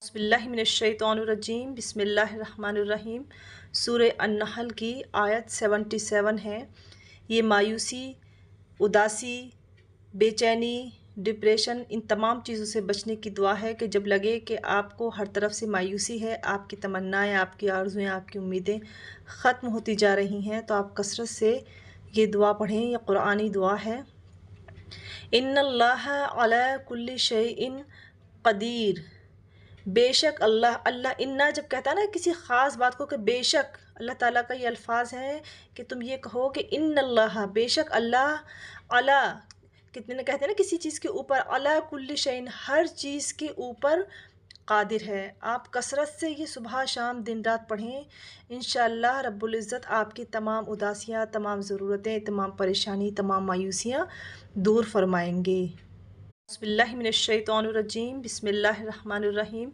बिस्मिल्लाहिमिनश्शैतानिर्रजीम बिस्मिल्लाहिर्रहमानिर्रहीम। सूरह अन्नहल की आयत 77 है। ये मायूसी, उदासी, बेचैनी, डिप्रेशन, इन तमाम चीज़ों से बचने की दुआ है कि जब लगे कि आपको हर तरफ से मायूसी है, आपकी तमन्नाएं, आपकी आरज़ुएं, आपकी उम्मीदें ख़त्म होती जा रही हैं, तो आप कसरत से ये दुआ पढ़ें। ये कुरानी दुआ है। इन्नल्लाह अला कुल्ली शैइन क़दीर। बेशक अल्लाह, अल्लाह इन्ना जब कहता है ना किसी ख़ास बात को कि बेशक, अल्लाह ताला का ये अल्फाज है कि तुम ये कहो कि इन्नल्लाह, बेशक अल्लाह, अला, कितने ने कहते हैं ना किसी चीज़ के ऊपर, अला कुल्ली शैइन, हर चीज़ के ऊपर कादिर है। आप कसरत से ये सुबह शाम दिन रात पढ़ें। इंशाअल्लाह रब्बुल इज़्ज़त आपकी तमाम उदासियाँ, तमाम ज़रूरतें, तमाम परेशानी, तमाम मायूसियाँ दूर फरमाएंगे। बिस्मिल्लाहिमिनश्शैतानिर्रजीम बिस्मिल्लाहिर्रहमानिर्रहीम।